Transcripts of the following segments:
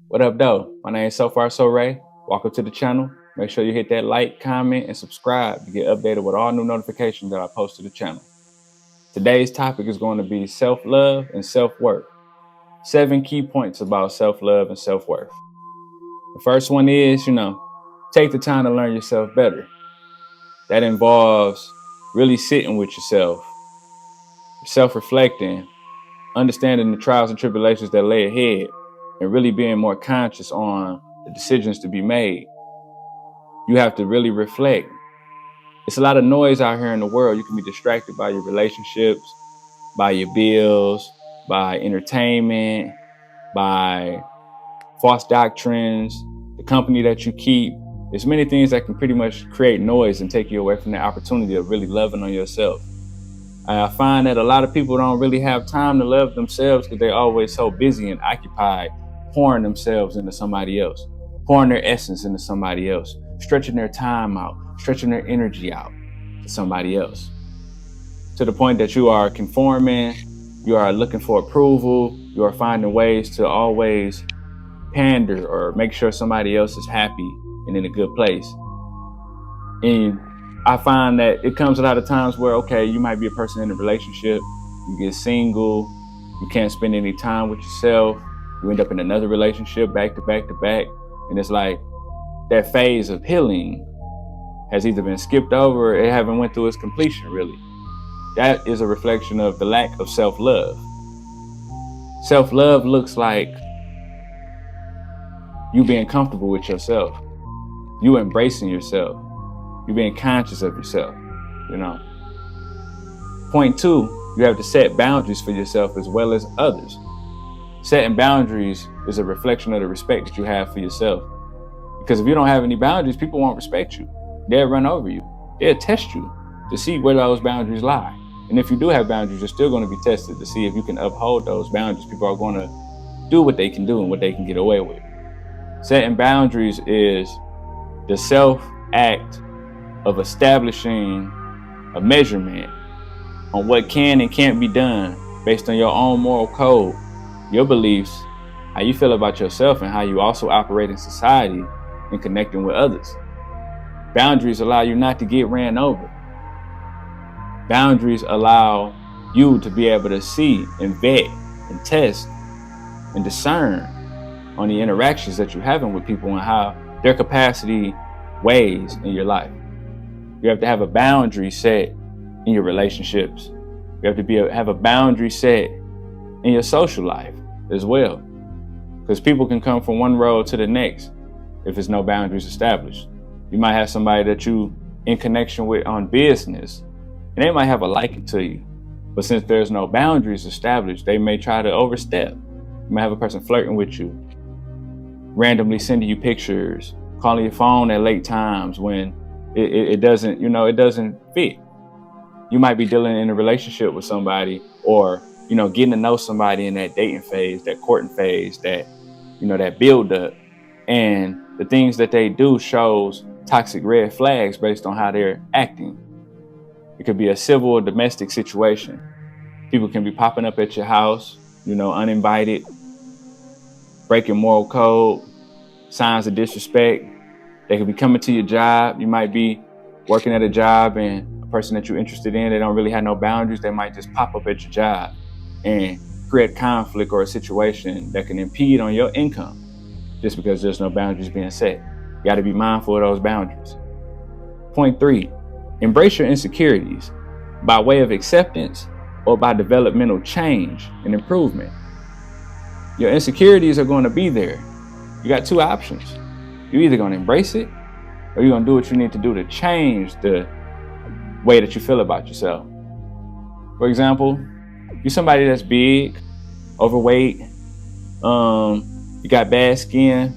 What up, though? My name is SoFarSoRay. Welcome to the channel. Make sure you hit that like, comment, and subscribe to get updated with all new notifications that I post to the channel. Today's topic is going to be self-love and self-worth. 7 key points about self-love and self-worth. The first one is, take the time to learn yourself better. That involves really sitting with yourself, self-reflecting, understanding the trials and tribulations that lay ahead, and really being more conscious on the decisions to be made. You have to really reflect. It's a lot of noise out here in the world. You can be distracted by your relationships, by your bills, by entertainment, by false doctrines, the company that you keep. There's many things that can pretty much create noise and take you away from the opportunity of really loving on yourself. I find that a lot of people don't really have time to love themselves because they're always so busy and occupied pouring themselves into somebody else, pouring their essence into somebody else, stretching their time out, stretching their energy out to somebody else, to the point that you are conforming, you are looking for approval, you are finding ways to always pander or make sure somebody else is happy and in a good place. And I find that it comes a lot of times where, okay, you might be a person in a relationship, you get single, you can't spend any time with yourself, you end up in another relationship back to back to back. And it's like that phase of healing has either been skipped over or it haven't went through its completion, really. That is a reflection of the lack of self-love. Self-love looks like you being comfortable with yourself, you embracing yourself, you being conscious of yourself, Point 2, you have to set boundaries for yourself as well as others. Setting boundaries is a reflection of the respect that you have for yourself. Because if you don't have any boundaries, people won't respect you. They'll run over you. They'll test you to see where those boundaries lie. And if you do have boundaries, you're still going to be tested to see if you can uphold those boundaries. People are going to do what they can do and what they can get away with. Setting boundaries is the self-act of establishing a measurement on what can and can't be done based on your own moral code, your beliefs, how you feel about yourself, and how you also operate in society and connecting with others. Boundaries allow you not to get ran over. Boundaries allow you to be able to see and vet and test and discern on the interactions that you're having with people and how their capacity weighs in your life. You have to have a boundary set in your relationships. You have to have a boundary set in your social life as well. Because people can come from one road to the next if there's no boundaries established. You might have somebody that you in connection with on business, and they might have a liking to you. But since there's no boundaries established, they may try to overstep. You might have a person flirting with you, randomly sending you pictures, calling your phone at late times when it doesn't, it doesn't fit. You might be dealing in a relationship with somebody or, getting to know somebody in that dating phase, that courting phase, that, that build up. And the things that they do shows toxic red flags based on how they're acting. It could be a civil or domestic situation. People can be popping up at your house, uninvited, breaking moral code, signs of disrespect. They could be coming to your job. You might be working at a job and a person that you're interested in, they don't really have no boundaries. They might just pop up at your job and create conflict or a situation that can impede on your income just because there's no boundaries being set. You got to be mindful of those boundaries. Point 3, embrace your insecurities by way of acceptance or by developmental change and improvement. Your insecurities are going to be there. You got 2 options. You're either going to embrace it or you're going to do what you need to do to change the way that you feel about yourself. For example, you're somebody that's big, overweight, you got bad skin,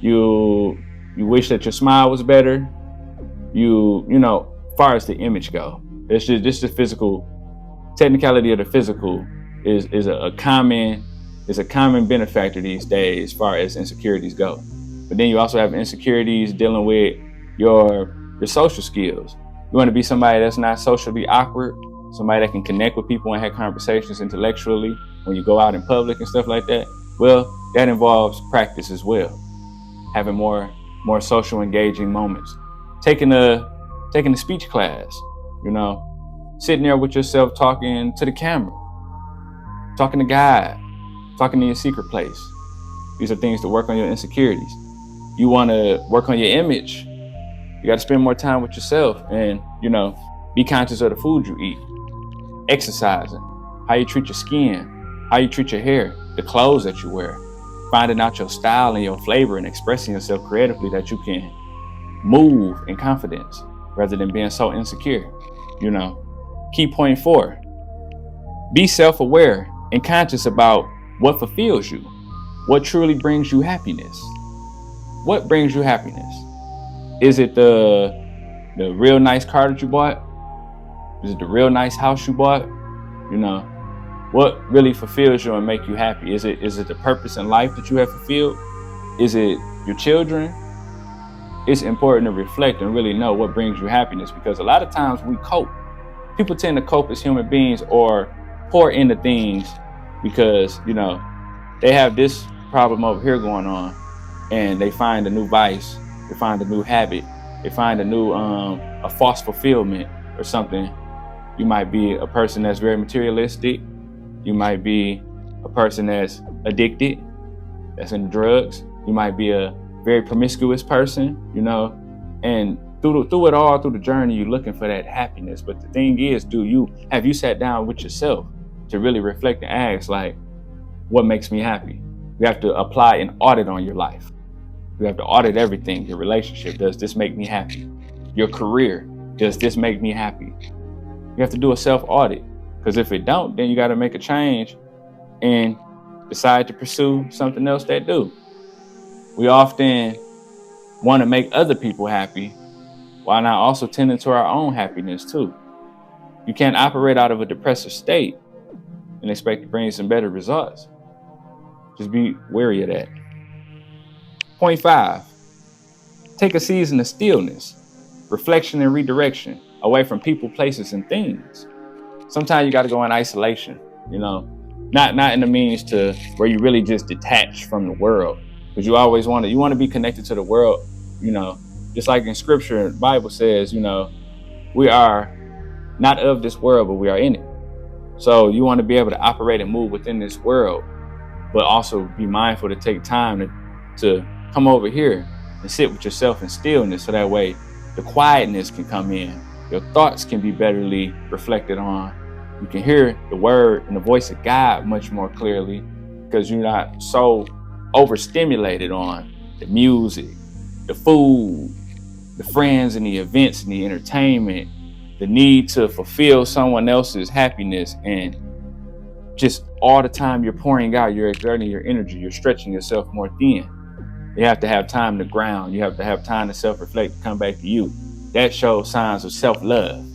you wish that your smile was better, as far as the image go. It's just the physical technicality of the physical is a common benefactor these days as far as insecurities go. But then you also have insecurities dealing with your social skills. You want to be somebody that's not socially awkward, somebody that can connect with people and have conversations intellectually when you go out in public and stuff like that. Well, that involves practice as well. Having more social engaging moments. Taking a speech class, you know, sitting there with yourself talking to the camera, talking to God, talking to your secret place. These are things to work on your insecurities. You want to work on your image. You got to spend more time with yourself and, be conscious of the food you eat, exercising, how you treat your skin, how you treat your hair, the clothes that you wear, finding out your style and your flavor and expressing yourself creatively that you can move in confidence rather than being so insecure. Key point 4, be self-aware and conscious about what fulfills you, what truly brings you happiness. What brings you happiness? Is it the real nice car that you bought? Is it the real nice house you bought? What really fulfills you and make you happy? Is it the purpose in life that you have fulfilled? Is it your children? It's important to reflect and really know what brings you happiness, because a lot of times we cope. People tend to cope as human beings or pour into things because, they have this problem over here going on and they find a new vice, they find a new habit, they find a false fulfillment or something. You might be a person that's very materialistic. You might be a person that's addicted, that's into drugs. You might be a very promiscuous person, and through it all, through the journey, you're looking for that happiness. But the thing is, have you sat down with yourself to really reflect and ask, like, what makes me happy? You have to apply an audit on your life. You have to audit everything. Your relationship, does this make me happy? Your career, does this make me happy? You have to do a self-audit, because if it don't, then you got to make a change and decide to pursue something else that do. We often want to make other people happy while not also tending to our own happiness too. You can't operate out of a depressive state and expect to bring some better results. Just be wary of that. Point 5, take a season of stillness, reflection and redirection away from people, places, and things. Sometimes you got to go in isolation, not in the means to where you really just detach from the world, because you always want to be connected to the world, just like in scripture, the Bible says, we are not of this world, but we are in it. So you want to be able to operate and move within this world, but also be mindful to take time to come over here and sit with yourself in stillness, so that way the quietness can come in. Your thoughts can be betterly reflected on. You can hear the word and the voice of God much more clearly, because you're not so overstimulated on the music, the food, the friends and the events and the entertainment, the need to fulfill someone else's happiness, and just all the time you're pouring out, you're exerting your energy, you're stretching yourself more thin. You have to have time to ground. You have to have time to self-reflect, to come back to you. That shows signs of self-love.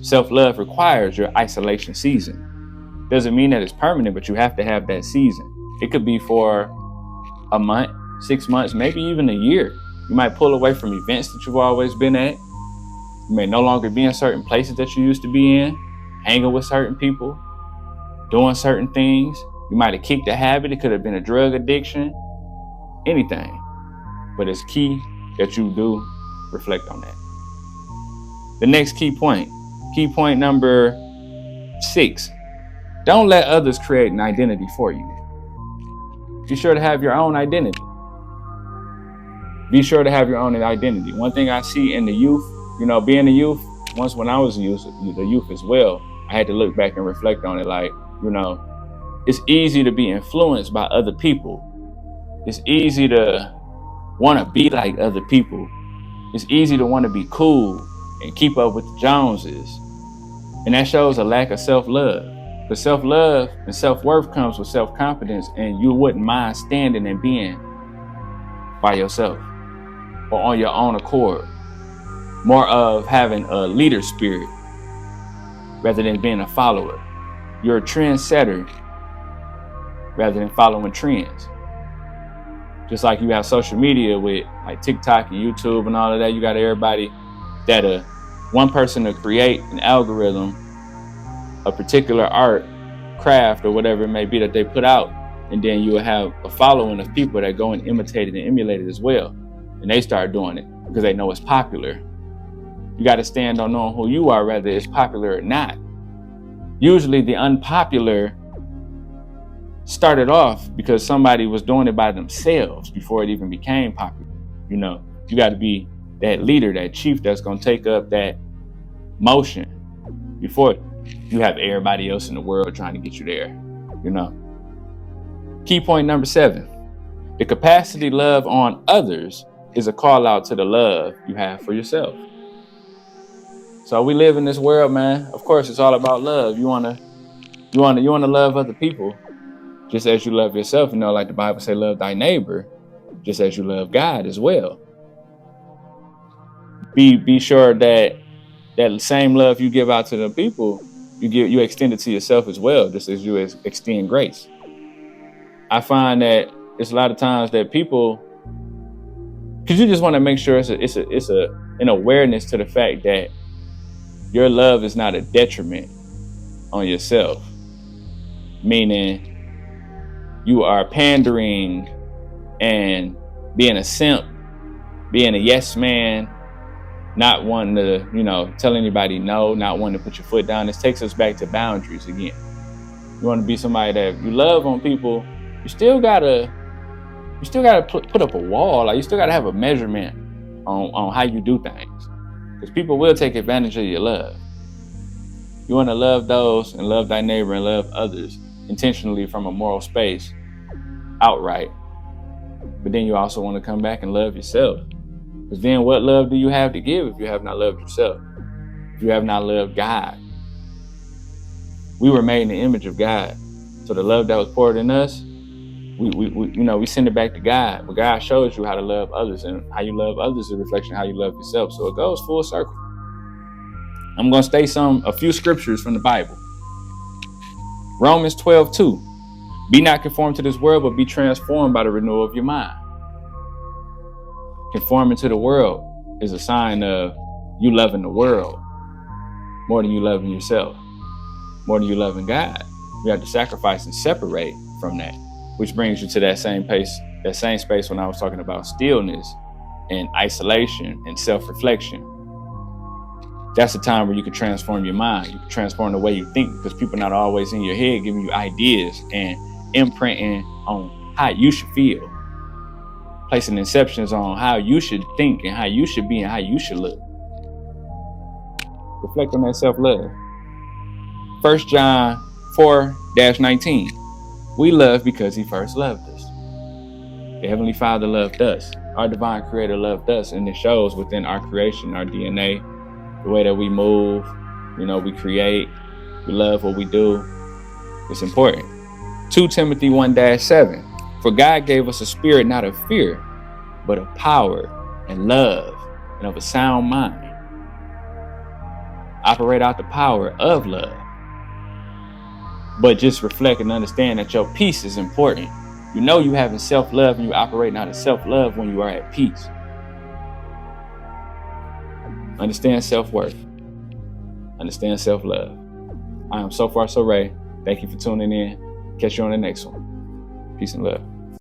Self-love requires your isolation season. Doesn't mean that it's permanent, but you have to have that season. It could be for a month, 6 months, maybe even a year. You might pull away from events that you've always been at. You may no longer be in certain places that you used to be in, hanging with certain people, doing certain things. You might have kicked a habit. It could have been a drug addiction, anything. But it's key that you do reflect on that. The next key point number 6, don't let others create an identity for you. Be sure to have your own identity. Be sure to have your own identity. One thing I see in the youth, being a youth, once when I was the youth as well, I had to look back and reflect on it. Like, it's easy to be influenced by other people. It's easy to want to be like other people. It's easy to want to be cool and keep up with the Joneses. And that shows a lack of self-love. Because self-love and self-worth comes with self-confidence, and you wouldn't mind standing and being by yourself or on your own accord. More of having a leader spirit rather than being a follower. You're a trendsetter rather than following trends. Just like you have social media with like TikTok and YouTube and all of that, you got everybody that one person to create an algorithm, a particular art, craft, or whatever it may be that they put out, And then you will have a following of people that go and imitate it and emulate it as well. And they start doing it because they know it's popular. You got to stand on knowing who you are, whether it's popular or not. Usually the unpopular started off because somebody was doing it by themselves before it even became popular. You know, you got to be that leader, that chief that's going to take up that motion before you have everybody else in the world trying to get you there, you know. Key point number 7, the capacity to love on others is a call out to the love you have for yourself. So we live in this world, man. Of course, it's all about love. You wanna love other people just as you love yourself. You know, like the Bible say, love thy neighbor just as you love God as well. Be sure that same love you give out to the people, you extend it to yourself as well, just as you extend grace. I find that it's a lot of times that people, because you just want to make sure it's an awareness to the fact that your love is not a detriment on yourself, meaning you are pandering and being a simp, being a yes man, not wanting to, you know, tell anybody no, not wanting to put your foot down. This takes us back to boundaries again. You want to be somebody that you love on people. You still gotta put up a wall. Like, you still gotta have a measurement on how you do things, because people will take advantage of your love. You want to love those and love thy neighbor and love others intentionally from a moral space, outright. But then you also want to come back and love yourself. Because then what love do you have to give if you have not loved yourself? If you have not loved God? We were made in the image of God. So the love that was poured in us, we send it back to God. But God shows you how to love others, and how you love others is a reflection of how you love yourself. So it goes full circle. I'm going to state a few scriptures from the Bible. Romans 12:2. Be not conformed to this world, but be transformed by the renewal of your mind. Conforming to the world is a sign of you loving the world more than you loving yourself, more than you loving God. You have to sacrifice and separate from that, which brings you to that same space when I was talking about stillness and isolation and self-reflection. That's the time where you can transform your mind. You can transform the way you think, because people are not always in your head giving you ideas and imprinting on how you should feel, placing inceptions on how you should think and how you should be and how you should look. Reflect on that self-love. 1 John 4-19. We love because he first loved us. The Heavenly Father loved us. Our divine creator loved us, and it shows within our creation, our DNA, the way that we move, we create, we love what we do. It's important. 2 Timothy 1-7. For God gave us a spirit not of fear, but of power and love and of a sound mind. Operate out the power of love. But just reflect and understand that your peace is important. You know you having self-love and you operating out of self-love when you are at peace. Understand self-worth. Understand self-love. I am SoFarSoRay. Thank you for tuning in. Catch you on the next one. Peace and love.